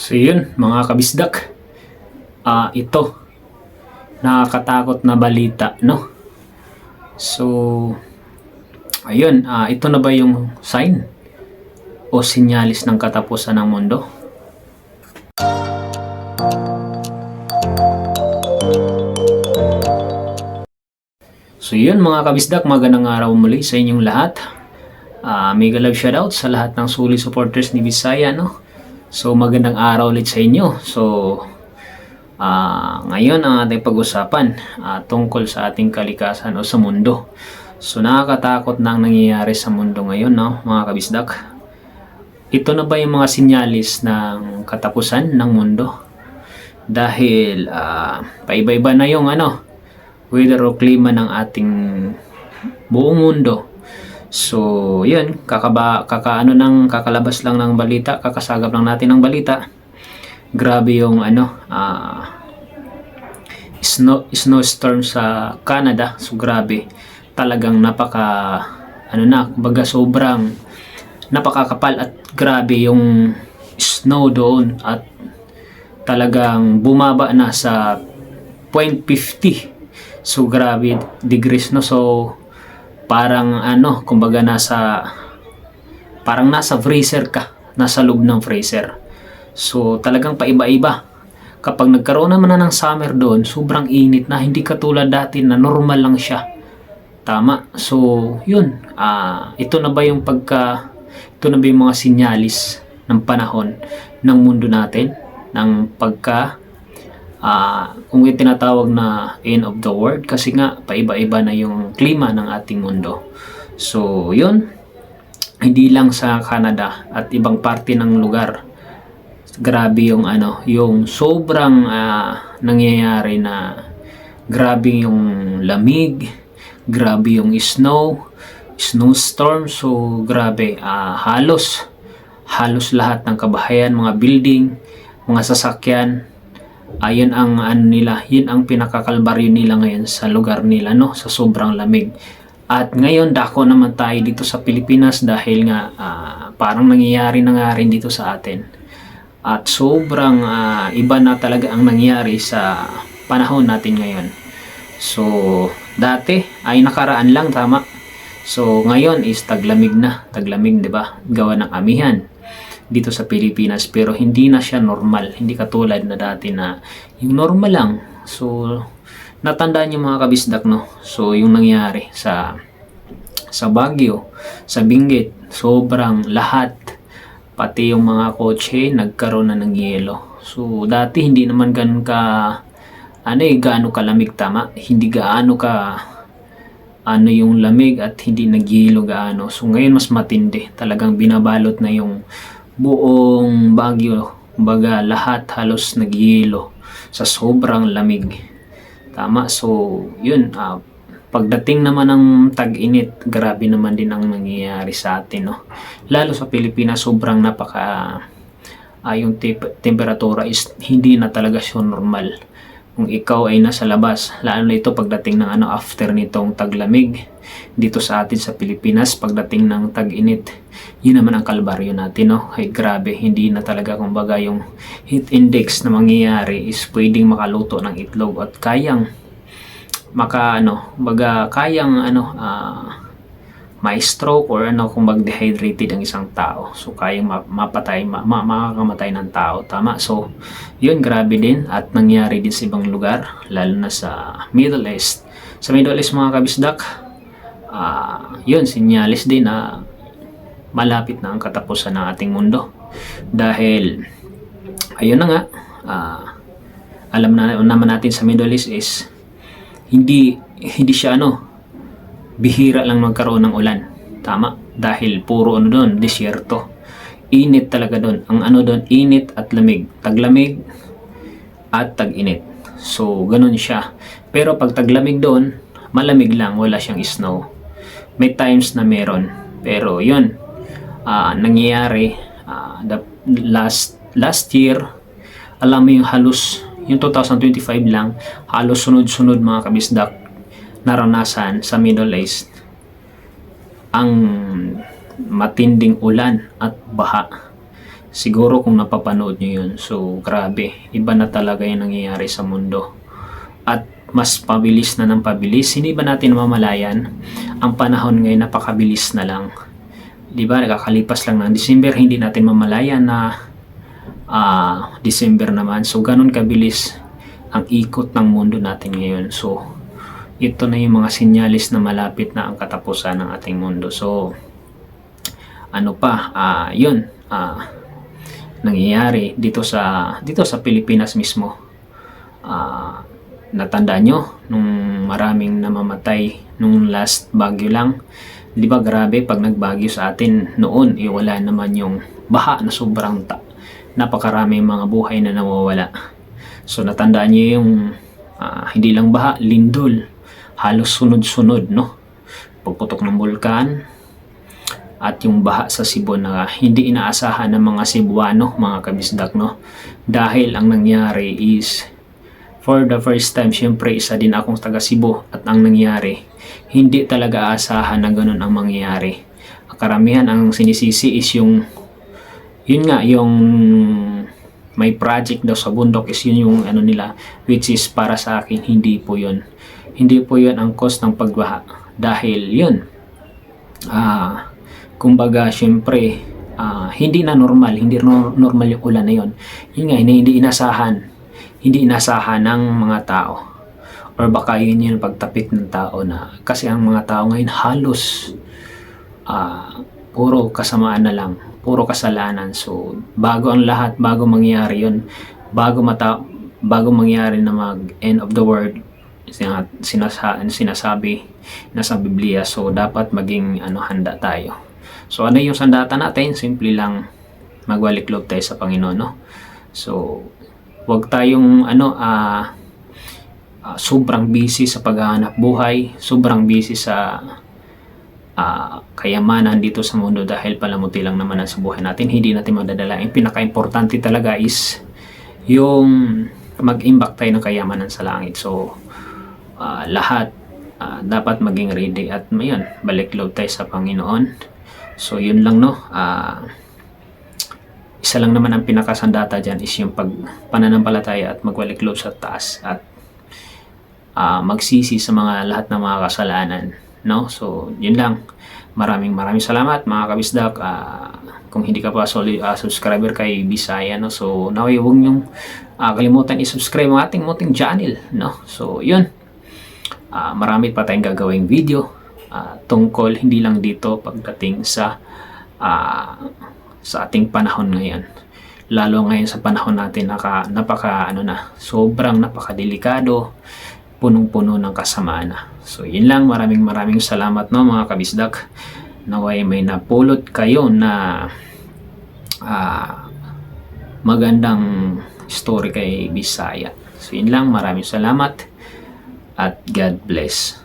So yun mga kabisdak, ito nakakatakot na balita, no? So ayun, ito na ba yung sign o sinyalis ng katapusan ng mundo? So yun mga kabisdak, magandang araw muli sa inyong lahat. Mega love shoutout sa lahat ng solid supporters ni Bisaya, no? So magandang araw ulit sa inyo. So ngayon ang ating pag-usapan tungkol sa ating kalikasan o sa mundo. So nakakatakot na ang nangyayari sa mundo ngayon, no, mga kabisdak. Ito na ba yung mga sinyalis ng katapusan ng mundo? Dahil paiba-iba na yung weather o klima ng ating buong mundo. So, yun, kakalabas lang ng balita, kakasagap lang natin ng balita. Grabe yung snowstorm sa Canada. So, grabe. Talagang kumbaga sobrang napakakapal at grabe yung snow doon at talagang bumaba na sa 0.50. So, grabe degrees, no? So, parang kumbaga parang nasa freezer ka, nasa loob ng freezer. So talagang paiba-iba. Kapag nagkaroon naman na ng summer doon, sobrang init na, hindi katulad dati na normal lang siya. Tama. So yun, ito na ba yung mga sinyalis ng panahon ng mundo natin, ng kung yung tinatawag na end of the world, kasi nga paiba-iba na yung klima ng ating mundo. So yun, hindi lang sa Canada at ibang parte ng lugar, grabe yung yung sobrang nangyayari na grabe yung lamig, grabe yung snowstorm. So grabe, halos lahat ng kabahayan, mga building, mga sasakyan, yun ang yun ang pinakakalbaryo nila ngayon sa lugar nila, no, sa sobrang lamig. At ngayon dako naman tayo dito sa Pilipinas dahil nga parang nangyayari na nga rin dito sa atin. At sobrang iba na talaga ang nangyayari sa panahon natin ngayon. So dati ay nakaraan lang, tama. So ngayon is taglamig, 'di ba? Gawa ng amihan dito sa Pilipinas, pero hindi na siya normal, hindi katulad na dati na yung normal lang. So natandaan niyo mga kabisdak, no? So yung nangyari sa Baguio, sa Benguet, sobrang lahat, pati yung mga kotse nagkaroon na ng yelo. So dati hindi naman gaano kalamig, tama, hindi gaano yung lamig at hindi nagyelo gaano. So ngayon mas matindi, talagang binabalot na yung buong Baguio, kumbaga lahat halos nagyelo sa sobrang lamig, tama. So yun, pagdating naman ng tag-init, grabe naman din ang nangyayari sa atin, no? Lalo sa Pilipinas, sobrang yung temperatura is hindi na talaga siya normal. Kung ikaw ay nasa labas, lalo na ito pagdating ng after nitong taglamig dito sa atin sa Pilipinas, pagdating ng tag-init, yun naman ang kalbaryo natin, no? Ay grabe, hindi na talaga, kumbaga yung heat index na mangyayari is pwedeng makaluto ng itlog at kayang may stroke or kung dehydrated ang isang tao. So kayang makakamatay ng tao, tama. So yun, grabe din at nangyari din sa ibang lugar, lalo na sa Middle East. Sa Middle East mga kabisdak, yun, sinyalis din na malapit na ang katapusan ng ating mundo. Dahil ayun na nga, alam na naman natin sa Middle East is hindi siya bihira lang magkaroon ng ulan, tama, dahil puro doon, disyerto, init talaga doon. Ang doon, init at lamig, taglamig at tag-init. So ganun siya. Pero pag taglamig doon, malamig lang, wala siyang snow. May times na meron, pero yun, nangyayari last year, alam mo yung halos yung 2025 lang, halos sunod-sunod mga kabisdak, naranasan sa Middle East ang matinding ulan at baha. Siguro kung napapanood nyo yun. So grabe, iba na talaga yung nangyayari sa mundo. At mas pabilis na ng pabilis. Hindi ba natin mamalayan? Ang panahon ngayon napakabilis na lang. Di ba, nakakalipas lang ng December, hindi natin mamalayan na December naman. So ganun kabilis ang ikot ng mundo natin ngayon. So ito na yung mga sinyalis na malapit na ang katapusan ng ating mundo. So ano pa, yun, nangyayari dito sa Pilipinas mismo. Natandaan nyo nung maraming namamatay nung last bagyo lang, di ba grabe pag nagbagyo sa atin noon, wala naman yung baha na sobrang napakarami mga buhay na nawawala. So natandaan nyo yung hindi lang baha, lindol, halos sunod-sunod, no? Pagputok ng bulkan, at yung baha sa Cebu na hindi inaasahan ng mga Cebuano, mga kabisdak, no? Dahil ang nangyari is, for the first time, syempre isa din akong taga Cebu, at ang nangyari, hindi talaga aasahan na ganun ang mangyayari. Ang karamihan ang sinisisi is yung may project daw sa bundok, is yun yung ano nila, which is para sa akin hindi po yun ang cause ng pagbaha. Dahil yun, kumbaga syempre hindi normal yung ulan na yun. Yun nga, hindi inasahan ng mga tao, or baka yun yung pagtapik ng tao, na kasi ang mga tao ngayon halos puro kasamaan na lang, puro kasalanan. So bago ang lahat, bago mangyari yun, bago mangyari na mag end of the world, sinasabi na sa Biblia, so dapat maging handa tayo. So ano yung sandata natin? Simple lang, magwalik loob tayo sa Panginoon, no? So wag tayong sobrang busy sa paghahanap buhay, sobrang busy sa kayamanan dito sa mundo, dahil palamuti lang naman ang sa buhay natin, hindi natin madadala. Ang pinaka-importante talaga is yung mag-imbak tayo ng kayamanan sa langit. So lahat dapat maging ready, at mayon, balik loob tayo sa Panginoon. So yun lang, no? Isa lang naman ang pinakasandata dyan is yung pananampalataya at magwalik loob sa taas, at magsisi sa lahat ng mga kasalanan, no? So yun lang. Maraming salamat, mga kabisdak. Kung hindi ka pa subscriber kay Bisaya, no? So naway huwag niyong kalimutan i-subscribe ang ating munting channel, no? So yun, marami pa tayong gagawing video tungkol hindi lang dito pagdating sa ating panahon ngayon, lalo ngayon sa panahon natin, sobrang napakadelikado, punong-puno ng kasamaan na. So yun lang, maraming salamat, no, mga kabisdak. Naway may napulot kayo na magandang story kay Bisaya. So yun lang, maraming salamat at God bless.